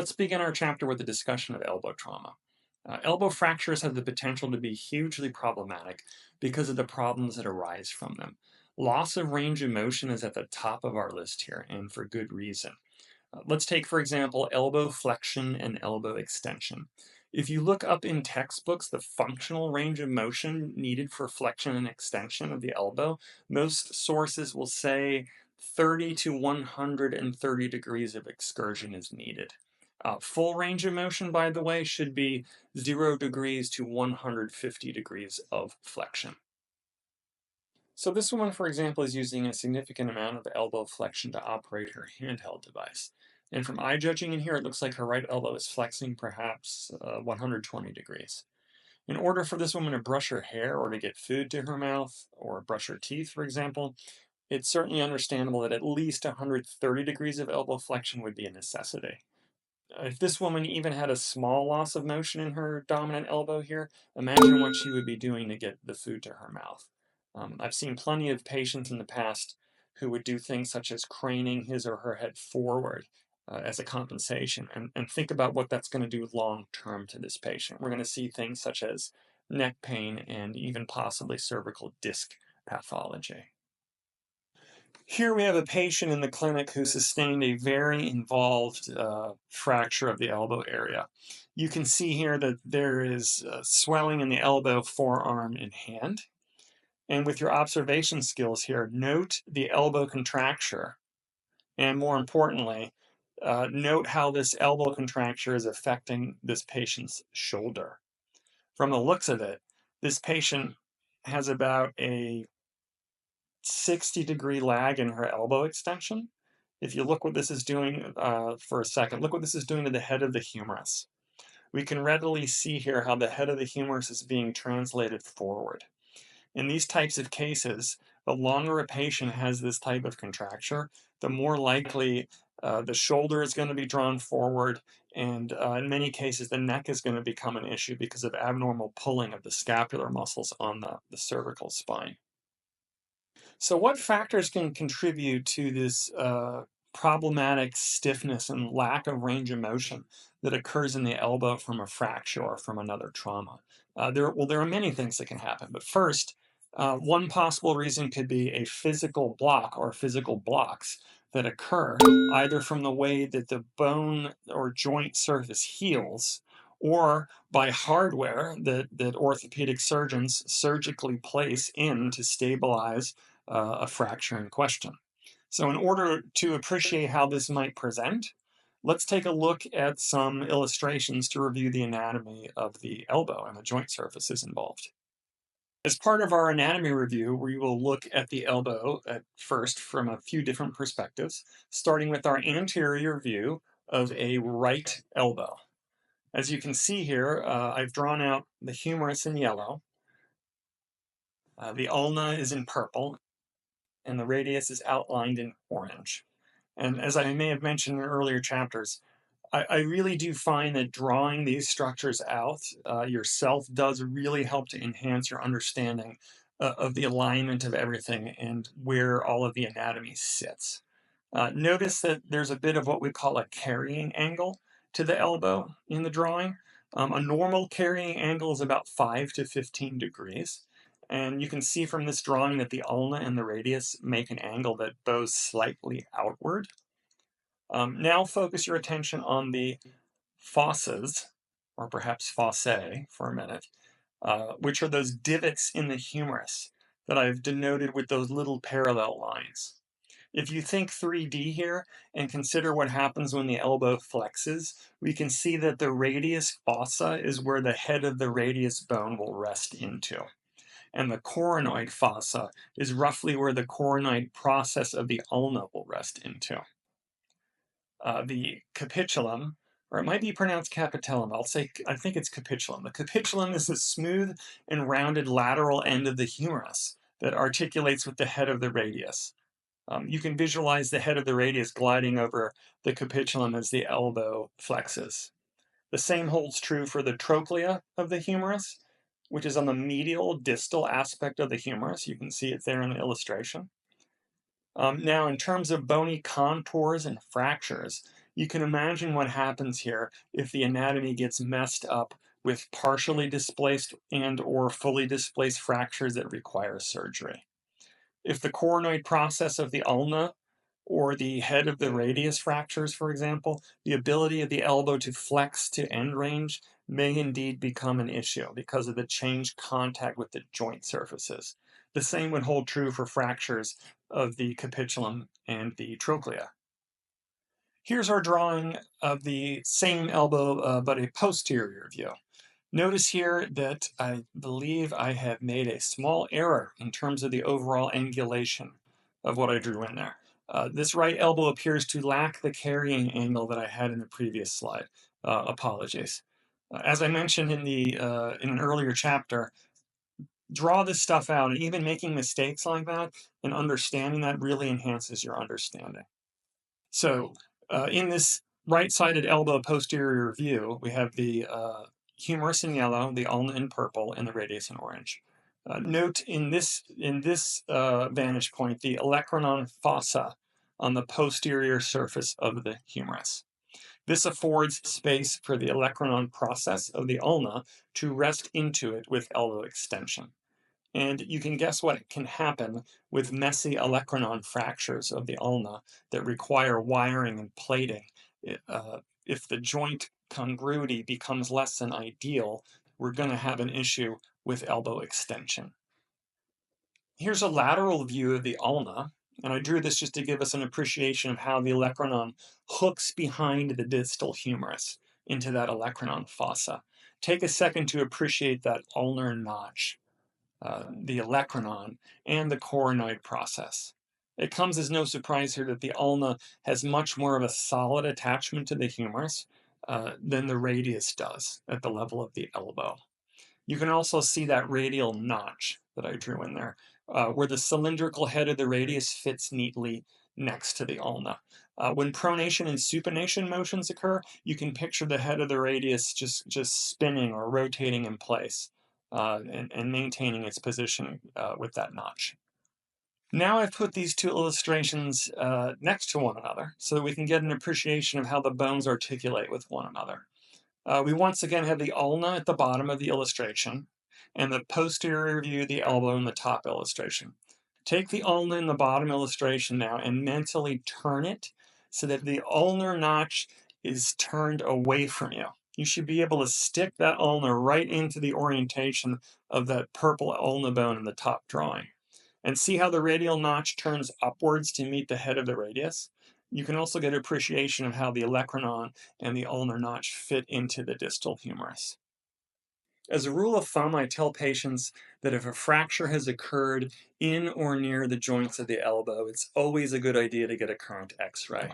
Let's begin our chapter with a discussion of elbow trauma. Elbow fractures have the potential to be hugely problematic because of the problems that arise from them. Loss of range of motion is at the top of our list here, and for good reason. Let's take, for example, elbow flexion and elbow extension. If you look up in textbooks the functional range of motion needed for flexion and extension of the elbow, most sources will say 30 to 130 degrees of excursion is needed. Full range of motion, by the way, should be 0 degrees to 150 degrees of flexion. So this woman, for example, is using a significant amount of elbow flexion to operate her handheld device. And from eye judging in here, it looks like her right elbow is flexing perhaps 120 degrees. In order for this woman to brush her hair or to get food to her mouth or brush her teeth, for example, it's certainly understandable that at least 130 degrees of elbow flexion would be a necessity. If this woman even had a small loss of motion in her dominant elbow here, imagine what she would be doing to get the food to her mouth. I've seen plenty of patients in the past who would do things such as craning his or her head forward as a compensation. And think about what that's going to do long term to this patient. We're going to see things such as neck pain and even possibly cervical disc pathology. Here we have a patient in the clinic who sustained a very involved fracture of the elbow area. You can see here that there is swelling in the elbow, forearm, and hand. And with your observation skills here, note the elbow contracture. And more importantly, note how this elbow contracture is affecting this patient's shoulder. From the looks of it, this patient has about a 60-degree lag in her elbow extension. If you look what this is doing for a second, look what this is doing to the head of the humerus. We can readily see here how the head of the humerus is being translated forward. In these types of cases, the longer a patient has this type of contracture, the more likely the shoulder is going to be drawn forward, and in many cases the neck is going to become an issue because of abnormal pulling of the scapular muscles on the cervical spine. So what factors can contribute to this problematic stiffness and lack of range of motion that occurs in the elbow from a fracture or from another trauma? There are many things that can happen, but first, one possible reason could be a physical block or physical blocks that occur either from the way that the bone or joint surface heals or by hardware that orthopedic surgeons surgically place in to stabilize a fracture in question. So in order to appreciate how this might present, let's take a look at some illustrations to review the anatomy of the elbow and the joint surfaces involved. As part of our anatomy review, we will look at the elbow at first from a few different perspectives, starting with our anterior view of a right elbow. As you can see here, I've drawn out the humerus in yellow, the ulna is in purple, and the radius is outlined in orange. And as I may have mentioned in earlier chapters, I really do find that drawing these structures out yourself does really help to enhance your understanding of the alignment of everything and where all of the anatomy sits. Notice that there's a bit of what we call a carrying angle to the elbow in the drawing. A normal carrying angle is about 5 to 15 degrees. And you can see from this drawing that the ulna and the radius make an angle that bows slightly outward. Now focus your attention on the fosses, or perhaps fossae for a minute, which are those divots in the humerus that I've denoted with those little parallel lines. If you think 3D here and consider what happens when the elbow flexes, we can see that the radius fossa is where the head of the radius bone will rest into. And the coronoid fossa is roughly where the coronoid process of the ulna will rest into. The capitulum, or it might be pronounced capitellum, I think it's capitulum. The capitulum is the smooth and rounded lateral end of the humerus that articulates with the head of the radius. You can visualize the head of the radius gliding over the capitulum as the elbow flexes. The same holds true for the trochlea of the humerus, which is on the medial distal aspect of the humerus. You can see it there in the illustration. Now, in terms of bony contours and fractures, You can imagine what happens here if the anatomy gets messed up with partially displaced and or fully displaced fractures that require surgery. If the coronoid process of the ulna or the head of the radius fractures, for example, the ability of the elbow to flex to end range may indeed become an issue because of the changed contact with the joint surfaces. The same would hold true for fractures of the capitulum and the trochlea. Here's our drawing of the same elbow, but a posterior view. Notice here that I believe I have made a small error in terms of the overall angulation of what I drew in there. This right elbow appears to lack the carrying angle that I had in the previous slide. Apologies. As I mentioned in an earlier chapter, draw this stuff out, and even making mistakes like that and understanding that really enhances your understanding. So in this right-sided elbow posterior view, we have the humerus in yellow, the ulna in purple, and the radius in orange. Note in this vantage point the olecranon fossa on the posterior surface of the humerus. This affords space for the olecranon process of the ulna to rest into it with elbow extension. And you can guess what can happen with messy olecranon fractures of the ulna that require wiring and plating. If the joint congruity becomes less than ideal, we're going to have an issue with elbow extension. Here's a lateral view of the ulna, and I drew this just to give us an appreciation of how the olecranon hooks behind the distal humerus into that olecranon fossa. Take a second to appreciate that ulnar notch. The olecranon, and the coronoid process. It comes as no surprise here that the ulna has much more of a solid attachment to the humerus than the radius does at the level of the elbow. You can also see that radial notch that I drew in there, where the cylindrical head of the radius fits neatly next to the ulna. When pronation and supination motions occur, you can picture the head of the radius just spinning or rotating in place and maintaining its position with that notch. Now I've put these two illustrations next to one another so that we can get an appreciation of how the bones articulate with one another. We once again have the ulna at the bottom of the illustration and the posterior view of the elbow in the top illustration. Take the ulna in the bottom illustration now and mentally turn it so that the ulnar notch is turned away from you. You should be able to stick that ulna right into the orientation of that purple ulna bone in the top drawing. And see how the radial notch turns upwards to meet the head of the radius? You can also get appreciation of how the olecranon and the ulnar notch fit into the distal humerus. As a rule of thumb, I tell patients that if a fracture has occurred in or near the joints of the elbow, it's always a good idea to get a current x-ray.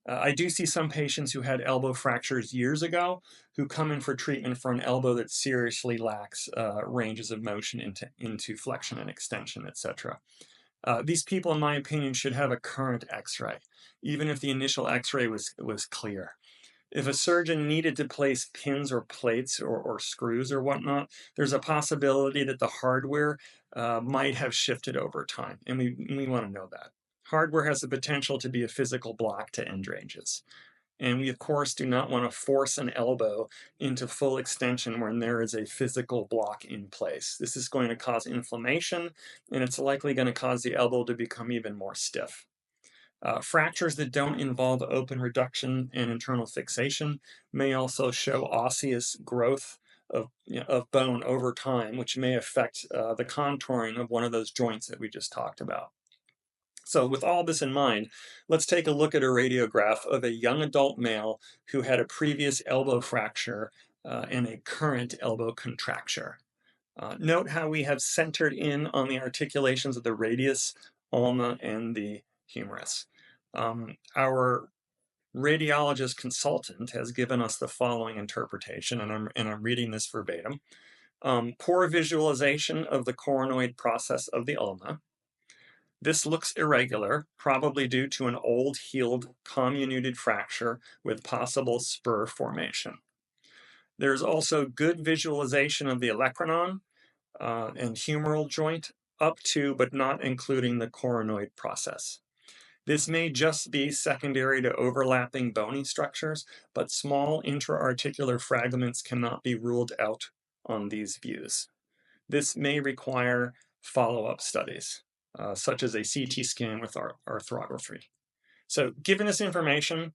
I do see some patients who had elbow fractures years ago who come in for treatment for an elbow that seriously lacks ranges of motion into flexion and extension, etc. These people, in my opinion, should have a current x-ray, even if the initial x-ray was clear. If a surgeon needed to place pins or plates or screws or whatnot, there's a possibility that the hardware might have shifted over time, and we want to know that. Hardware has the potential to be a physical block to end ranges. And we, of course, do not want to force an elbow into full extension when there is a physical block in place. This is going to cause inflammation, and it's likely going to cause the elbow to become even more stiff. Fractures that don't involve open reduction and internal fixation may also show osseous growth of bone over time, which may affect the contouring of one of those joints that we just talked about. So with all this in mind, let's take a look at a radiograph of a young adult male who had a previous elbow fracture and a current elbow contracture. Note how we have centered in on the articulations of the radius, ulna, and the humerus. Our radiologist consultant has given us the following interpretation, and I'm reading this verbatim. Poor visualization of the coronoid process of the ulna. This looks irregular, probably due to an old healed comminuted fracture with possible spur formation. There's also good visualization of the olecranon and humeral joint up to but not including the coronoid process. This may just be secondary to overlapping bony structures, but small intra-articular fragments cannot be ruled out on these views. This may require follow-up studies, such as a CT scan with arthrography. So given this information,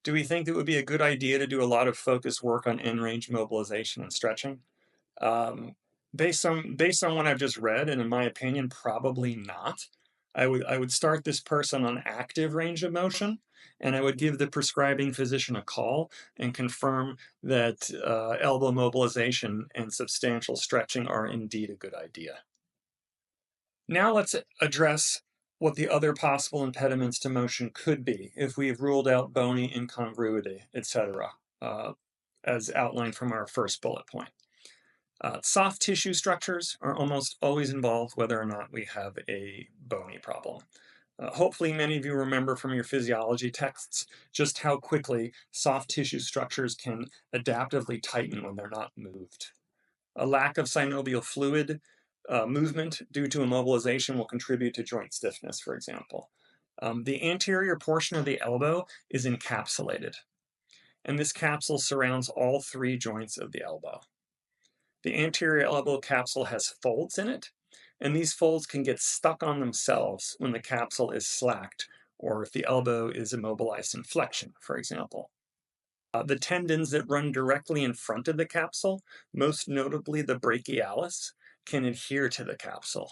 do we think it would be a good idea to do a lot of focused work on end range mobilization and stretching? Um, based on what I've just read, and in my opinion, probably not. I would start this person on active range of motion, and I would give the prescribing physician a call and confirm that elbow mobilization and substantial stretching are indeed a good idea. Now let's address what the other possible impediments to motion could be if we've ruled out bony incongruity, etc., as outlined from our first bullet point. Soft tissue structures are almost always involved whether or not we have a bony problem. Hopefully many of you remember from your physiology texts just how quickly soft tissue structures can adaptively tighten when they're not moved. A lack of synovial fluid movement due to immobilization will contribute to joint stiffness, for example. The anterior portion of the elbow is encapsulated, and this capsule surrounds all three joints of the elbow. The anterior elbow capsule has folds in it, and these folds can get stuck on themselves when the capsule is slacked or if the elbow is immobilized in flexion, for example. The tendons that run directly in front of the capsule, most notably the brachialis, can adhere to the capsule.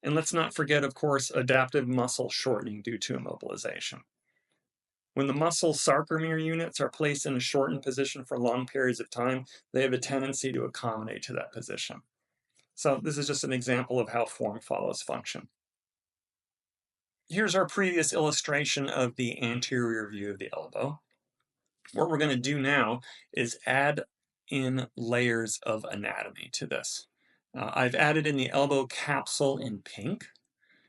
And let's not forget, of course, adaptive muscle shortening due to immobilization. When the muscle sarcomere units are placed in a shortened position for long periods of time, they have a tendency to accommodate to that position. So this is just an example of how form follows function. Here's our previous illustration of the anterior view of the elbow. What we're going to do now is add in layers of anatomy to this. I've added in the elbow capsule in pink.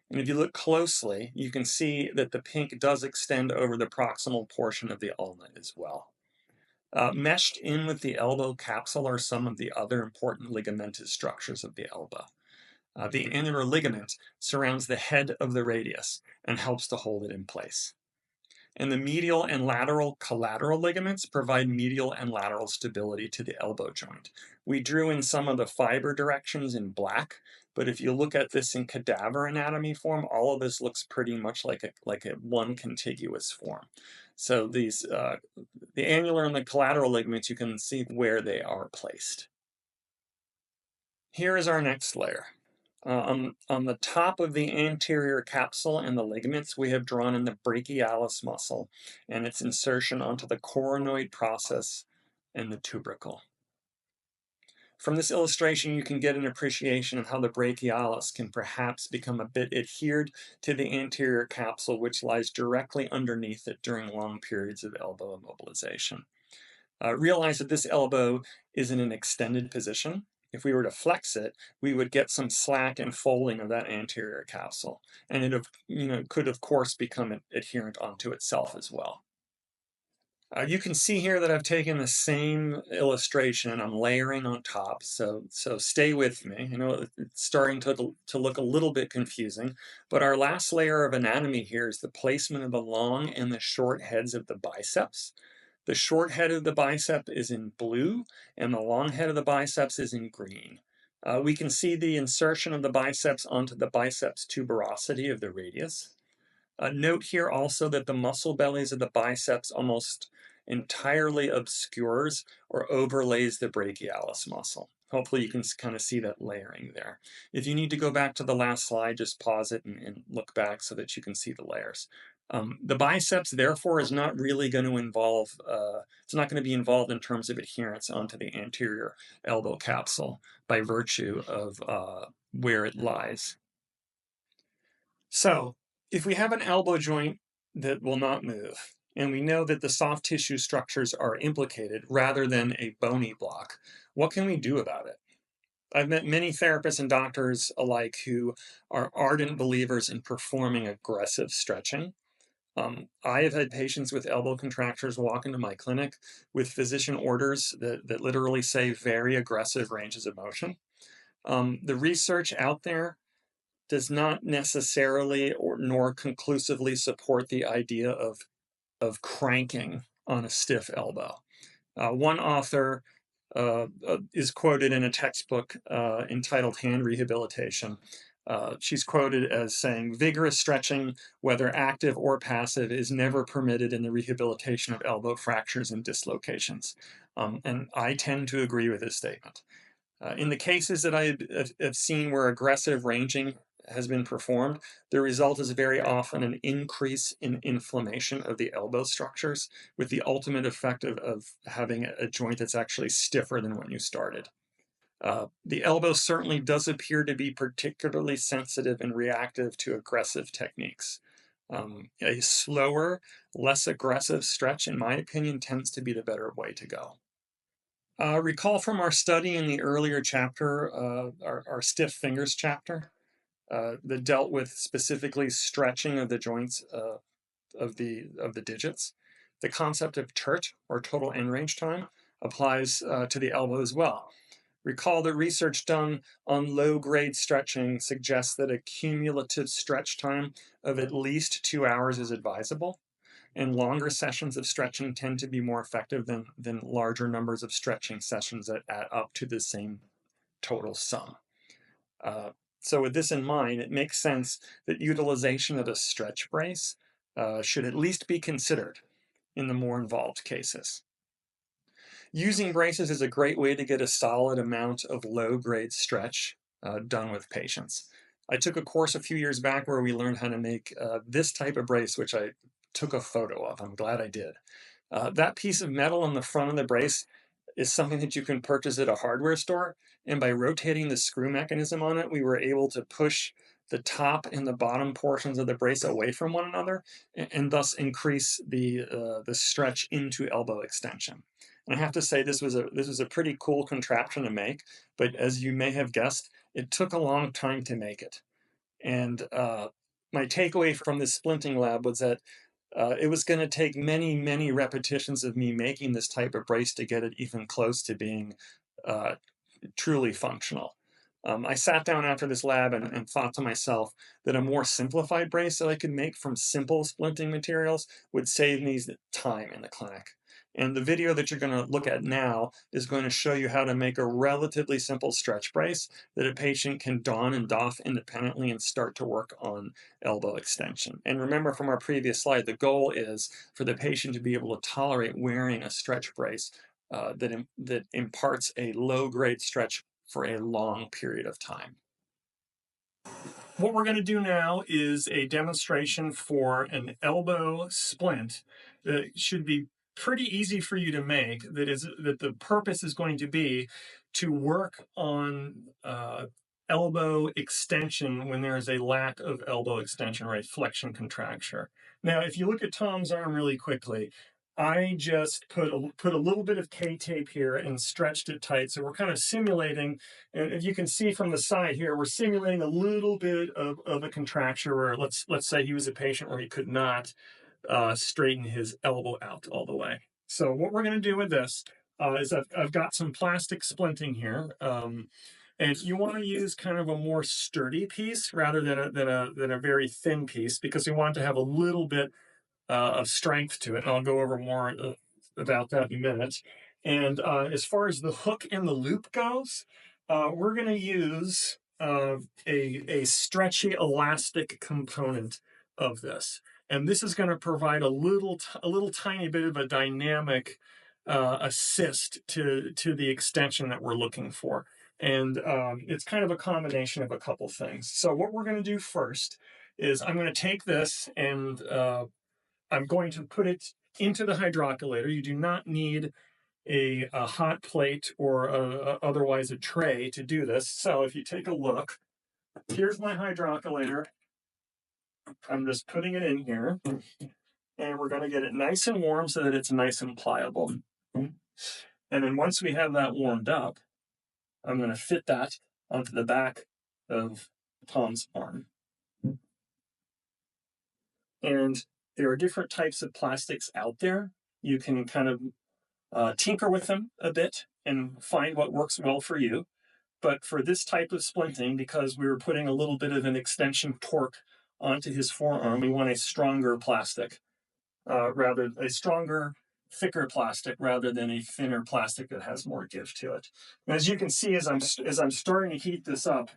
And if you look closely, you can see that the pink does extend over the proximal portion of the ulna as well. Meshed in with the elbow capsule are some of the other important ligamentous structures of the elbow. The annular ligament surrounds the head of the radius and helps to hold it in place. And the medial and lateral collateral ligaments provide medial and lateral stability to the elbow joint. We drew in some of the fiber directions in black, but if you look at this in cadaver anatomy form, all of this looks pretty much like a one contiguous form. So these, the annular and the collateral ligaments, you can see where they are placed. Here is our next layer. On the top of the anterior capsule and the ligaments, we have drawn in the brachialis muscle and its insertion onto the coronoid process and the tubercle. From this illustration, you can get an appreciation of how the brachialis can perhaps become a bit adhered to the anterior capsule, which lies directly underneath it during long periods of elbow immobilization. Realize that this elbow is in an extended position. If we were to flex it, we would get some slack and folding of that anterior capsule, and it could of course become adherent onto itself as well. You can see here that I've taken the same illustration and I'm layering on top, so stay with me. I know it's starting to look a little bit confusing, but our last layer of anatomy here is the placement of the long and the short heads of the biceps. The short head of the bicep is in blue, and the long head of the biceps is in green. We can see the insertion of the biceps onto the biceps tuberosity of the radius. Note here also that the muscle bellies of the biceps almost entirely obscures or overlays the brachialis muscle. Hopefully you can kind of see that layering there. If you need to go back to the last slide, just pause it and look back so that you can see the layers. The biceps, therefore, is not really going to involve, it's not going to be involved in terms of adherence onto the anterior elbow capsule by virtue of where it lies. So, if we have an elbow joint that will not move, and we know that the soft tissue structures are implicated rather than a bony block, what can we do about it? I've met many therapists and doctors alike who are ardent believers in performing aggressive stretching. I have had patients with elbow contractures walk into my clinic with physician orders that literally say very aggressive ranges of motion. The research out there does not necessarily or nor conclusively support the idea of cranking on a stiff elbow. One author is quoted in a textbook entitled Hand Rehabilitation. She's quoted as saying, vigorous stretching, whether active or passive, is never permitted in the rehabilitation of elbow fractures and dislocations. And I tend to agree with this statement. In the cases that I have seen where aggressive ranging has been performed, the result is very often an increase in inflammation of the elbow structures, with the ultimate effect of having a joint that's actually stiffer than when you started. The elbow certainly does appear to be particularly sensitive and reactive to aggressive techniques. A slower, less aggressive stretch, in my opinion, tends to be the better way to go. Recall from our study in the earlier chapter, our stiff fingers chapter, that dealt with specifically stretching of the joints of the digits. The concept of TERT, or total end range time, applies to the elbow as well. Recall that research done on low-grade stretching suggests that a cumulative stretch time of at least 2 hours is advisable, and longer sessions of stretching tend to be more effective than larger numbers of stretching sessions that add up to the same total sum. So with this in mind, it makes sense that utilization of a stretch brace should at least be considered in the more involved cases. Using braces is a great way to get a solid amount of low-grade stretch done with patients. I took a course a few years back where we learned how to make this type of brace, which I took a photo of. I'm glad I did. That piece of metal on the front of the brace is something that you can purchase at a hardware store, and by rotating the screw mechanism on it, we were able to push the top and the bottom portions of the brace away from one another, and thus increase the stretch into elbow extension. And I have to say, this was a pretty cool contraption to make, but as you may have guessed, it took a long time to make it. And my takeaway from this splinting lab was that it was going to take many, many repetitions of me making this type of brace to get it even close to being truly functional. I sat down after this lab and thought to myself that a more simplified brace that I could make from simple splinting materials would save me time in the clinic. And the video that you're going to look at now is going to show you how to make a relatively simple stretch brace that a patient can don and doff independently and start to work on elbow extension. And remember from our previous slide, the goal is for the patient to be able to tolerate wearing a stretch brace that imparts a low-grade stretch for a long period of time. What we're going to do now is a demonstration for an elbow splint that should be pretty easy for you to make. That the purpose is going to be to work on elbow extension when there is a lack of elbow extension or a flexion contracture. Now, if you look at Tom's arm really quickly, I just put a little bit of K-tape here and stretched it tight. So we're kind of simulating, and if you can see from the side here, we're simulating a little bit of a contracture where let's say he was a patient where he could not straighten his elbow out all the way. So what we're going to do with this is I've got some plastic splinting here. And you want to use kind of a more sturdy piece rather than a very thin piece, because we want to have a little bit of strength to it. And I'll go over more about that in a minute. And as far as the hook and the loop goes, we're going to use a stretchy elastic component of this. And this is going to provide a little tiny bit of a dynamic assist to the extension that we're looking for. And it's kind of a combination of a couple things. So what we're going to do first is I'm going to take this and I'm going to put it into the hydrocollator. You do not need a hot plate or otherwise a tray to do this. So if you take a look, here's my hydrocollator. I'm just putting it in here, and we're going to get it nice and warm so that it's nice and pliable. And then once we have that warmed up, I'm going to fit that onto the back of Tom's arm. And there are different types of plastics out there. You can kind of tinker with them a bit and find what works well for you. But for this type of splinting, because we were putting a little bit of an extension torque onto his forearm, we want a stronger plastic, thicker plastic rather than a thinner plastic that has more give to it. And as you can see, as I'm starting to heat this up,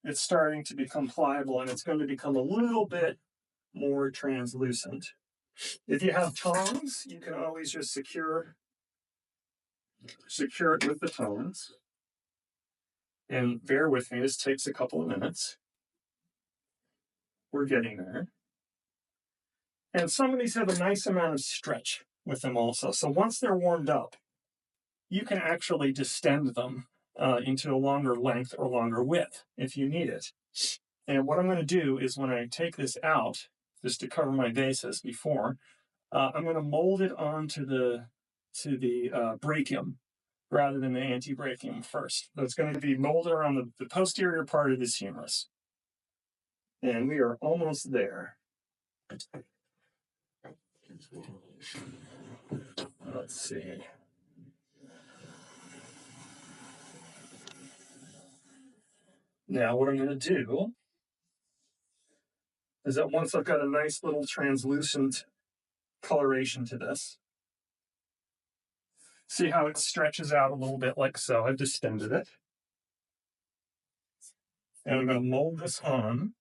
it's starting to become pliable, and it's going to become a little bit more translucent. If you have tongs, you can always just secure it with the tongs. And bear with me, this takes a couple of minutes. We're getting there. And some of these have a nice amount of stretch with them also. So once they're warmed up, you can actually distend them into a longer length or longer width if you need it. And what I'm going to do is when I take this out, just to cover my bases before, I'm going to mold it onto the brachium rather than the antebrachium first. So it's going to be molded around the posterior part of this humerus. And we are almost there. Let's see. Now what I'm going to do is that once I've got a nice little translucent coloration to this, see how it stretches out a little bit like so. I've distended it. And I'm going to mold this on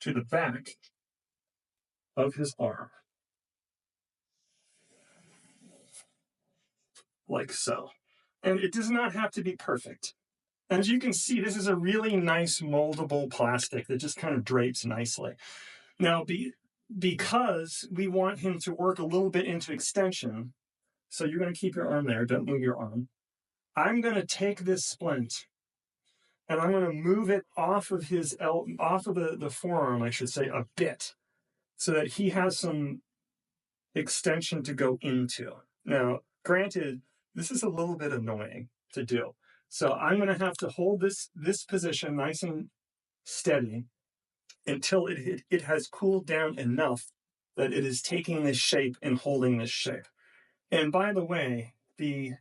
to the back of his arm. Like so. And it does not have to be perfect. As you can see, this is a really nice moldable plastic that just kind of drapes nicely. Now, because we want him to work a little bit into extension, so you're going to keep your arm there, don't move your arm. I'm going to take this splint and I'm going to move it off of the forearm, I should say, a bit, so that he has some extension to go into. Now, granted, this is a little bit annoying to do. So I'm going to have to hold this position nice and steady until it has cooled down enough that it is taking this shape and holding this shape. And by the way, the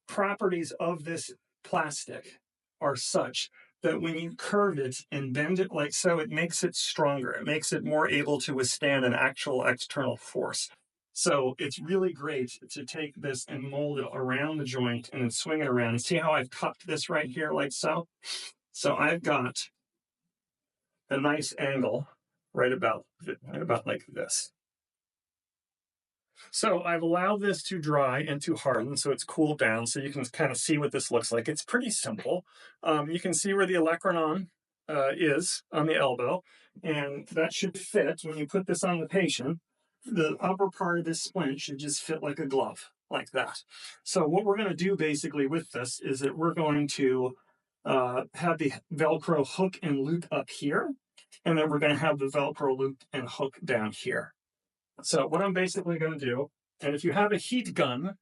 properties of this plastic are such that when you curve it and bend it like so, it makes it stronger. It makes it more able to withstand an actual external force. So it's really great to take this and mold it around the joint and then swing it around. And see how I've cupped this right here like so? So I've got a nice angle right about like this. So I've allowed this to dry and to harden, so it's cooled down, so you can kind of see what this looks like. It's pretty simple. You can see where the olecranon is on the elbow, and that should fit when you put this on the patient. The upper part of this splint should just fit like a glove, like that. So what we're going to do basically with this is that we're going to have the Velcro hook and loop up here, and then we're going to have the Velcro loop and hook down here. So what I'm basically going to do, and if you have a heat gun,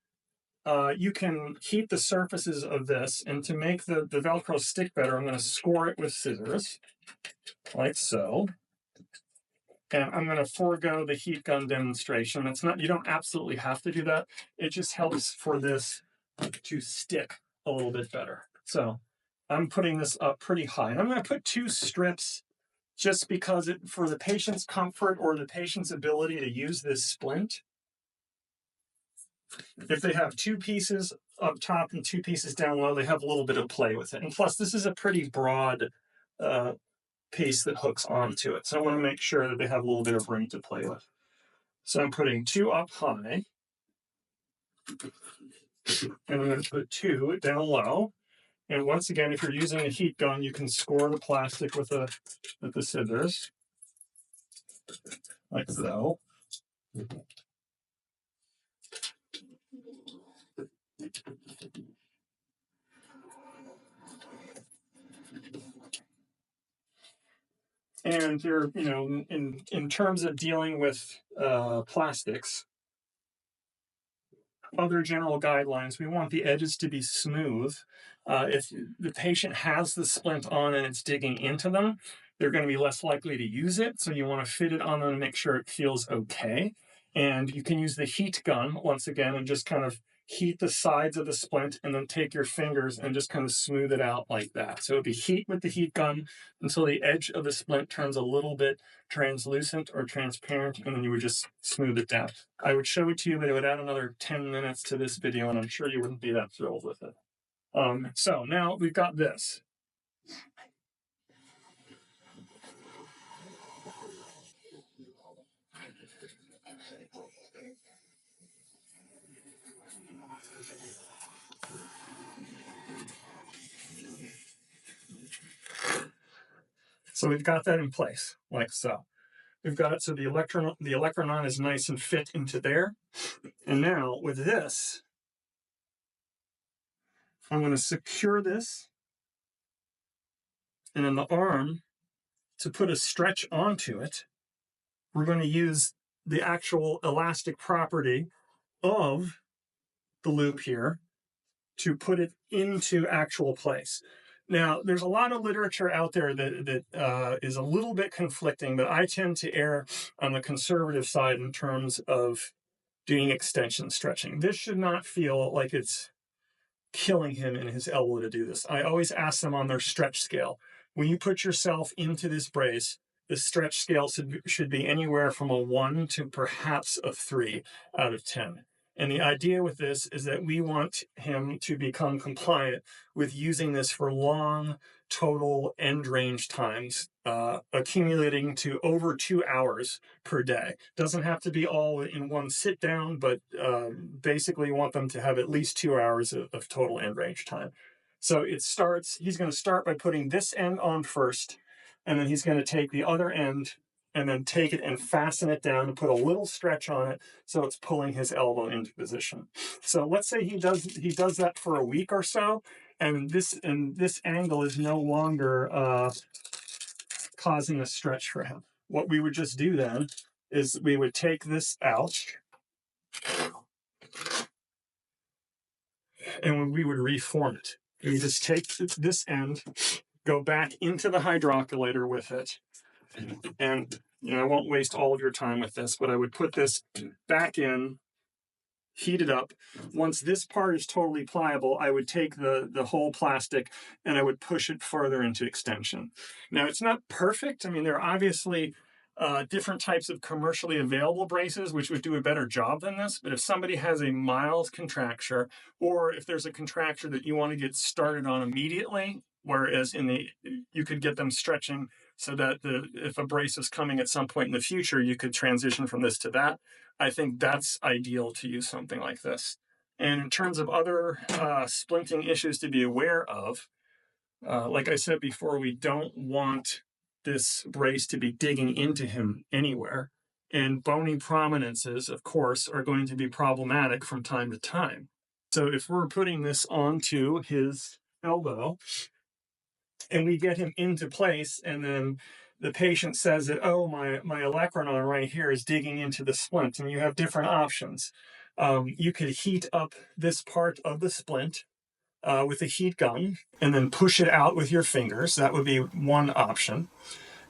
you can heat the surfaces of this, and to make the Velcro stick better, I'm going to score it with scissors, like so. And I'm going to forego the heat gun demonstration. It's not, you don't absolutely have to do that. It just helps for this to stick a little bit better. So I'm putting this up pretty high. And I'm going to put 2 strips just because for the patient's comfort or the patient's ability to use this splint. If they have 2 pieces up top and 2 pieces down low, they have a little bit of play with it. And plus, this is a pretty broad piece that hooks onto it. So I want to make sure that they have a little bit of room to play with. So I'm putting 2 up high. And I'm going to put 2 down low. And once again, if you're using a heat gun, you can score the plastic with the scissors, like so. And you're, in terms of dealing with plastics, other general guidelines, we want the edges to be smooth. If the patient has the splint on and it's digging into them, they're going to be less likely to use it. So you want to fit it on them and make sure it feels okay. And you can use the heat gun once again and just kind of heat the sides of the splint, and then take your fingers and just kind of smooth it out like that. So it'd be heat with the heat gun until the edge of the splint turns a little bit translucent or transparent, and then you would just smooth it down. I would show it to you, but it would add another 10 minutes to this video, and I'm sure you wouldn't be that thrilled with it. So now we've got this. So we've got that in place, like so. We've got it so the electronon is nice and fit into there. And now with this, I'm going to secure this. And then the arm, to put a stretch onto it, we're going to use the actual elastic property of the loop here to put it into actual place. Now, there's a lot of literature out there that is a little bit conflicting, but I tend to err on the conservative side in terms of doing extension stretching. This should not feel like it's killing him in his elbow to do this. I always ask them on their stretch scale. When you put yourself into this brace, the stretch scale should be anywhere from a 1 to perhaps a 3 out of 10. And the idea with this is that we want him to become compliant with using this for long total end range times, accumulating to over 2 hours per day. Doesn't have to be all in one sit down, but basically want them to have at least 2 hours of total end range time. So he's going to start by putting this end on first, and then he's going to take the other end and then take it and fasten it down and put a little stretch on it so it's pulling his elbow into position. So let's say he does that for a week or so, and this angle is no longer causing a stretch for him. What we would just do then is we would take this out and we would reform it. We just take this end, go back into the hydrocollator with it, and I won't waste all of your time with this, but I would put this back in, heat it up. Once this part is totally pliable, I would take the whole plastic and I would push it further into extension. Now, it's not perfect. I mean, there are obviously different types of commercially available braces which would do a better job than this, but if somebody has a mild contracture, or if there's a contracture that you want to get started on immediately, whereas you could get them stretching so that if a brace is coming at some point in the future, you could transition from this to that. I think that's ideal to use something like this. And in terms of other splinting issues to be aware of, like I said before, we don't want this brace to be digging into him anywhere. And bony prominences, of course, are going to be problematic from time to time. So if we're putting this onto his elbow and we get him into place, and then the patient says that, oh, my olecranon right here is digging into the splint, and you have different options. You could heat up this part of the splint with a heat gun and then push it out with your fingers. That would be one option.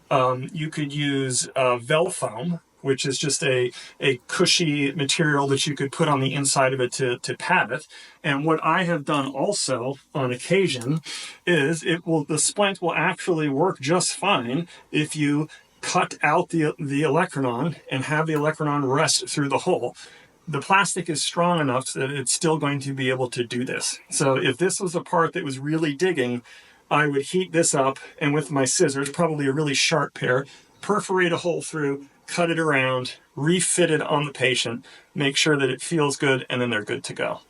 You could use Velfoam, which is just a cushy material that you could put on the inside of it to pad it. And what I have done also on occasion is the splint will actually work just fine if you cut out the olecranon and have the olecranon rest through the hole. The plastic is strong enough that it's still going to be able to do this. So if this was a part that was really digging, I would heat this up and with my scissors, probably a really sharp pair, perforate a hole through, cut it around, refit it on the patient, make sure that it feels good, and then they're good to go.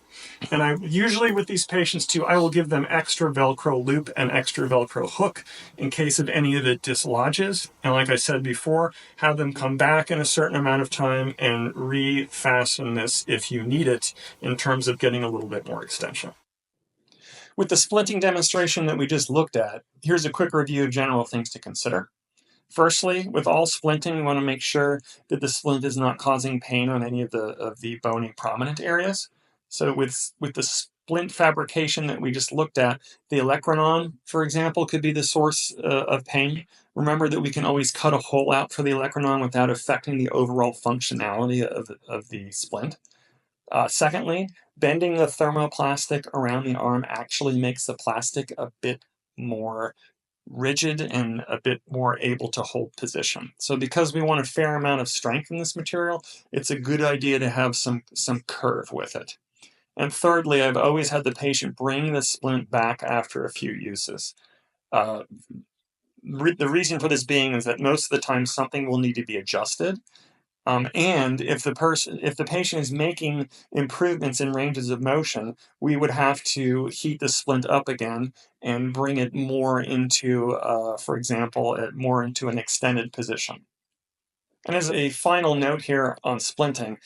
And I usually with these patients too, I will give them extra Velcro loop and extra Velcro hook in case of any of it dislodges. And like I said before, have them come back in a certain amount of time and refasten this if you need it in terms of getting a little bit more extension. With the splinting demonstration that we just looked at, here's a quick review of general things to consider. Firstly, with all splinting, we want to make sure that the splint is not causing pain on any of the bony prominent areas. So with the splint fabrication that we just looked at, the olecranon, for example, could be the source of pain. Remember that we can always cut a hole out for the olecranon without affecting the overall functionality of the splint. Secondly, bending the thermoplastic around the arm actually makes the plastic a bit more rigid and a bit more able to hold position. So because we want a fair amount of strength in this material, it's a good idea to have some curve with it. And thirdly, I've always had the patient bring the splint back after a few uses. The reason for this being is that most of the time something will need to be adjusted. And if the patient is making improvements in ranges of motion, we would have to heat the splint up again and bring it more into, for example, more into an extended position. And as a final note here on splinting,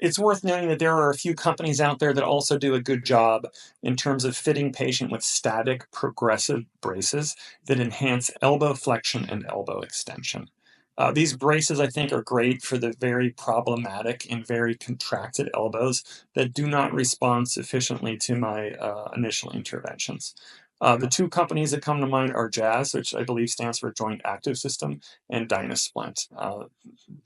it's worth noting that there are a few companies out there that also do a good job in terms of fitting patient with static progressive braces that enhance elbow flexion and elbow extension. These braces, I think, are great for the very problematic and very contracted elbows that do not respond sufficiently to my initial interventions. The two companies that come to mind are Jazz, which I believe stands for Joint Active System, and Dynasplint.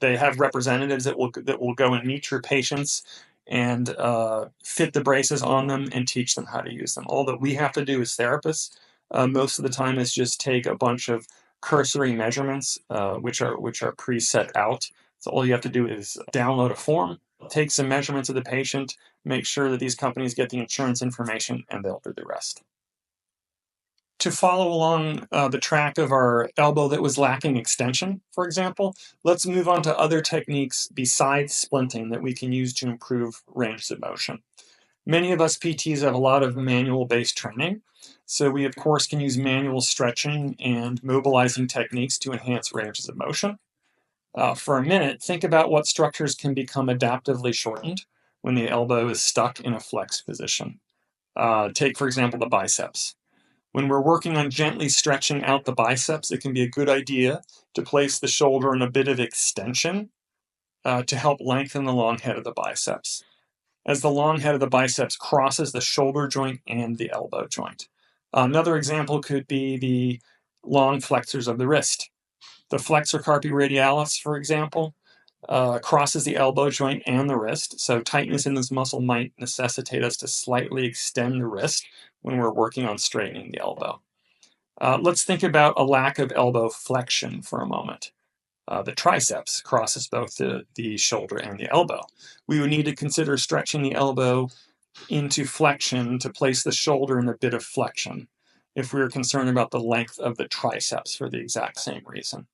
They have representatives that will go and meet your patients and fit the braces on them and teach them how to use them. All that we have to do as therapists most of the time is just take a bunch of cursory measurements, which are preset out. So all you have to do is download a form, take some measurements of the patient, make sure that these companies get the insurance information, and they'll do the rest. To follow along the track of our elbow that was lacking extension, for example, let's move on to other techniques besides splinting that we can use to improve range of motion. Many of us PTs have a lot of manual-based training, so we of course can use manual stretching and mobilizing techniques to enhance ranges of motion. For a minute, think about what structures can become adaptively shortened when the elbow is stuck in a flexed position. Take, for example, the biceps. When we're working on gently stretching out the biceps, it can be a good idea to place the shoulder in a bit of extension to help lengthen the long head of the biceps, as the long head of the biceps crosses the shoulder joint and the elbow joint. Another example could be the long flexors of the wrist. The flexor carpi radialis, for example, crosses the elbow joint and the wrist, so tightness in this muscle might necessitate us to slightly extend the wrist when we're working on straightening the elbow. Let's think about a lack of elbow flexion for a moment. The triceps crosses both the shoulder and the elbow. We would need to consider stretching the elbow into flexion to place the shoulder in a bit of flexion if we are concerned about the length of the triceps for the exact same reason.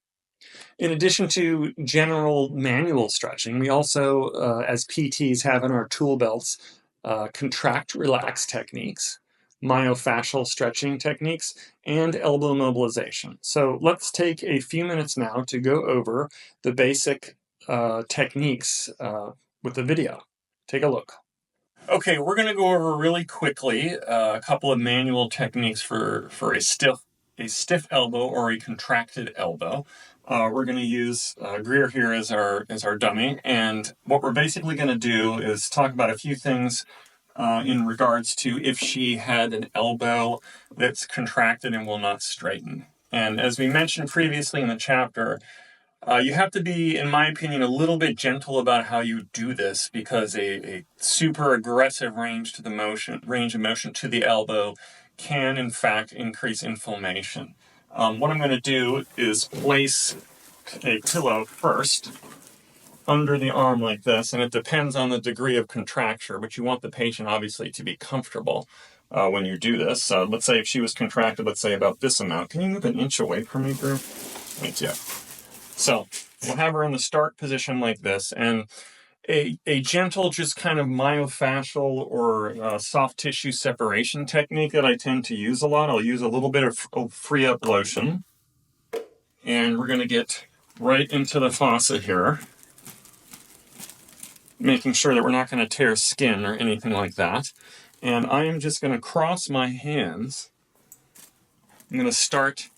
In addition to general manual stretching, we also, as PTs, have in our tool belts contract relax techniques, myofascial stretching techniques, and elbow mobilization. So let's take a few minutes now to go over the basic techniques with the video. Take a look. Okay, we're going to go over really quickly a couple of manual techniques for a stiff elbow or a contracted elbow. We're going to use Greer here as our dummy, and what we're basically going to do is talk about a few things in regards to if she had an elbow that's contracted and will not straighten. And as we mentioned previously in the chapter, you have to be, in my opinion, a little bit gentle about how you do this, because a super aggressive range of motion to the elbow can, in fact, increase inflammation. What I'm going to do is place a pillow first under the arm like this, and it depends on the degree of contracture, but you want the patient obviously to be comfortable when you do this. Let's say if she was contracted, let's say about this amount. Can you move an inch away from me, Drew? Thanks, yeah. So we'll have her in the start position like this, and a gentle, just kind of myofascial or soft tissue separation technique that I tend to use a lot. I'll use a little bit of free up lotion, and we're going to get right into the fossa here, making sure that we're not going to tear skin or anything like that. And I am just going to cross my hands. I'm going to start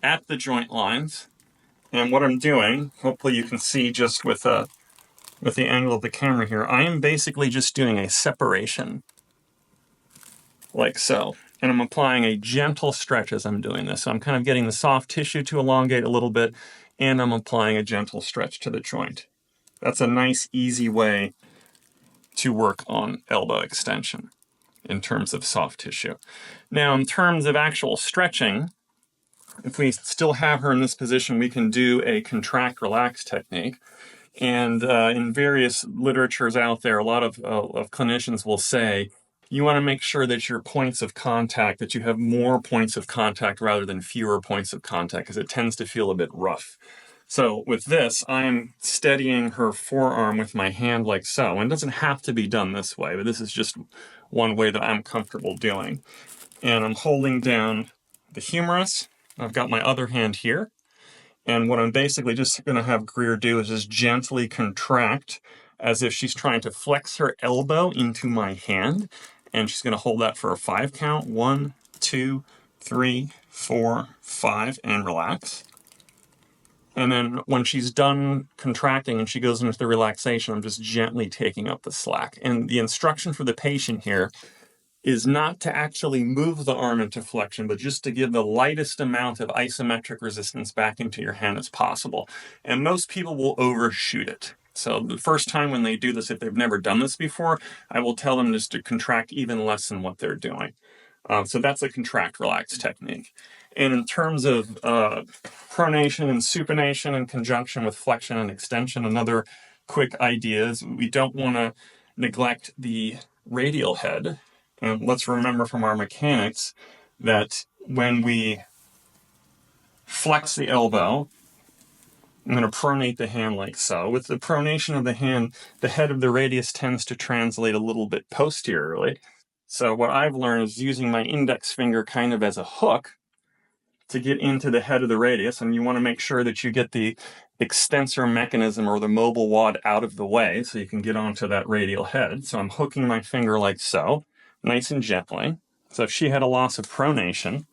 at the joint lines. And what I'm doing, hopefully you can see just with the angle of the camera here, I am basically just doing a separation, like so. And I'm applying a gentle stretch as I'm doing this. So I'm kind of getting the soft tissue to elongate a little bit, and I'm applying a gentle stretch to the joint. That's a nice, easy way to work on elbow extension in terms of soft tissue. Now, in terms of actual stretching, if we still have her in this position, we can do a contract relax technique. And in various literatures out there, a lot of clinicians will say, you want to make sure that your points of contact, that you have more points of contact rather than fewer points of contact, because it tends to feel a bit rough. So with this, I'm steadying her forearm with my hand like so. And it doesn't have to be done this way, but this is just one way that I'm comfortable doing. And I'm holding down the humerus. I've got my other hand here. And what I'm basically just going to have Greer do is just gently contract as if she's trying to flex her elbow into my hand. And she's going to hold that for a 5 count. 1, 2, 3, 4, 5, and relax. And then when she's done contracting and she goes into the relaxation, I'm just gently taking up the slack. And the instruction for the patient here is not to actually move the arm into flexion, but just to give the lightest amount of isometric resistance back into your hand as possible. And most people will overshoot it. So the first time when they do this, if they've never done this before, I will tell them just to contract even less than what they're doing. So that's a contract relax technique. And in terms of pronation and supination in conjunction with flexion and extension, another quick idea is we don't want to neglect the radial head. And let's remember from our mechanics that when we flex the elbow, I'm going to pronate the hand like so. With the pronation of the hand, the head of the radius tends to translate a little bit posteriorly. So what I've learned is using my index finger kind of as a hook to get into the head of the radius, and you want to make sure that you get the extensor mechanism or the mobile wad out of the way so you can get onto that radial head. So I'm hooking my finger like so, nice and gently. So if she had a loss of pronation,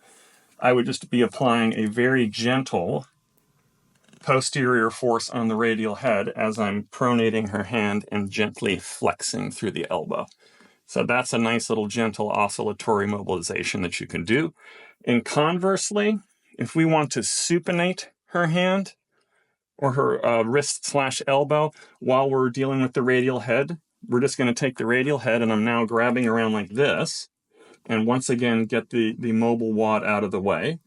I would just be applying a very gentle posterior force on the radial head as I'm pronating her hand and gently flexing through the elbow. So that's a nice little gentle oscillatory mobilization that you can do. And conversely, if we want to supinate her hand or her wrist/elbow while we're dealing with the radial head, we're just going to take the radial head and I'm now grabbing around like this. And once again, get the mobile wad out of the way.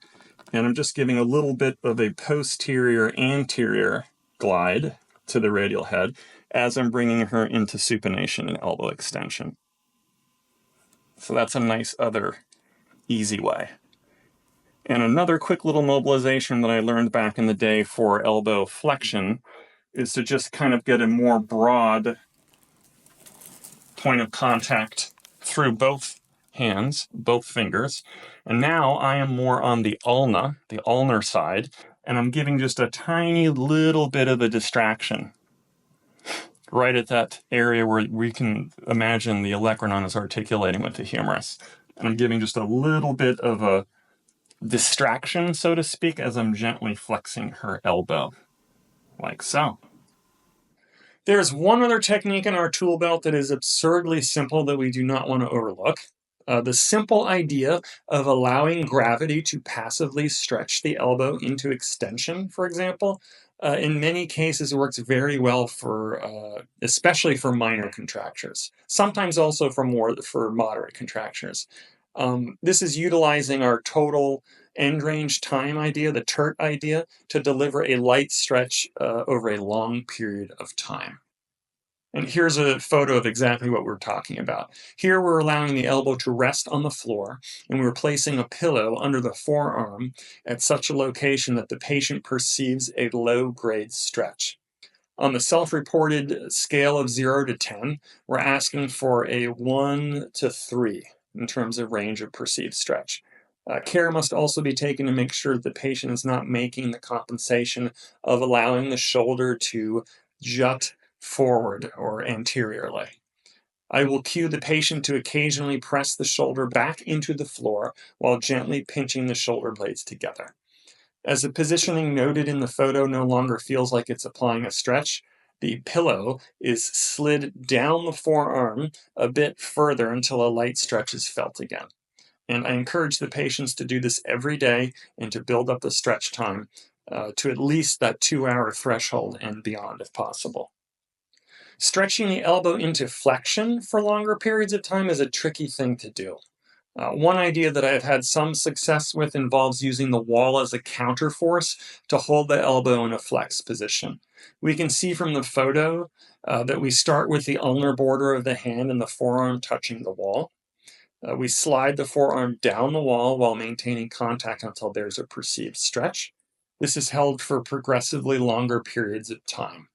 And I'm just giving a little bit of a posterior-anterior glide to the radial head as I'm bringing her into supination and elbow extension. So that's a nice other easy way. And another quick little mobilization that I learned back in the day for elbow flexion is to just kind of get a more broad point of contact through both hands, both fingers. And now I am more on the ulnar side, and I'm giving just a tiny little bit of a distraction right at that area where we can imagine the olecranon is articulating with the humerus. And I'm giving just a little bit of a distraction, so to speak, as I'm gently flexing her elbow, like so. There's one other technique in our tool belt that is absurdly simple that we do not want to overlook. The simple idea of allowing gravity to passively stretch the elbow into extension, for example, in many cases works very well for, especially for minor contractures. Sometimes also for moderate contractures. This is utilizing our total end range time idea, the TERT idea, to deliver a light stretch over a long period of time. And here's a photo of exactly what we're talking about. Here we're allowing the elbow to rest on the floor, and we're placing a pillow under the forearm at such a location that the patient perceives a low-grade stretch. On the self-reported scale of 0 to 10, we're asking for a 1 to 3 in terms of range of perceived stretch. Care must also be taken to make sure that the patient is not making the compensation of allowing the shoulder to jut forward or anteriorly. I will cue the patient to occasionally press the shoulder back into the floor while gently pinching the shoulder blades together. As the positioning noted in the photo no longer feels like it's applying a stretch, the pillow is slid down the forearm a bit further until a light stretch is felt again. And I encourage the patients to do this every day and to build up the stretch time to at least that 2-hour threshold and beyond if possible. Stretching the elbow into flexion for longer periods of time is a tricky thing to do. One idea that I've had some success with involves using the wall as a counterforce to hold the elbow in a flexed position. We can see from the photo that we start with the ulnar border of the hand and the forearm touching the wall. We slide the forearm down the wall while maintaining contact until there's a perceived stretch. This is held for progressively longer periods of time.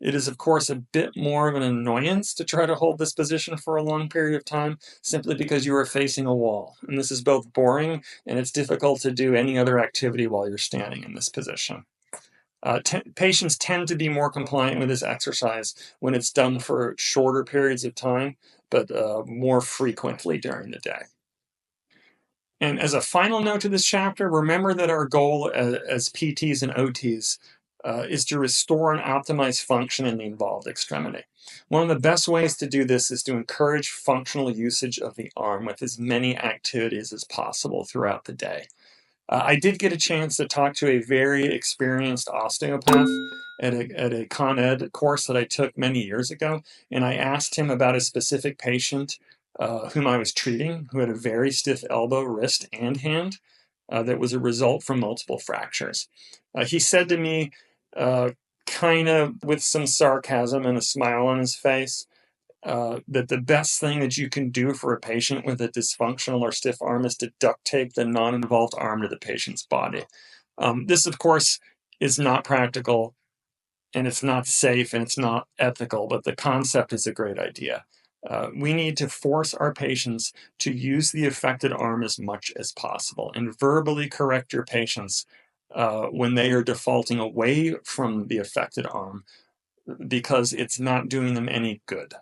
It is, of course, a bit more of an annoyance to try to hold this position for a long period of time simply because you are facing a wall. And this is both boring and it's difficult to do any other activity while you're standing in this position. Patients tend to be more compliant with this exercise when it's done for shorter periods of time, but more frequently during the day. And as a final note to this chapter, remember that our goal as PTs and OTs is to restore and optimize function in the involved extremity. One of the best ways to do this is to encourage functional usage of the arm with as many activities as possible throughout the day. I did get a chance to talk to a very experienced osteopath at a Con Ed course that I took many years ago, and I asked him about a specific patient whom I was treating who had a very stiff elbow, wrist, and hand that was a result from multiple fractures. He said to me, kind of with some sarcasm and a smile on his face, that the best thing that you can do for a patient with a dysfunctional or stiff arm is to duct tape the non-involved arm to the patient's body. This, of course, is not practical and it's not safe and it's not ethical, but the concept is a great idea. We need to force our patients to use the affected arm as much as possible and verbally correct your patients when they are defaulting away from the affected arm because it's not doing them any good.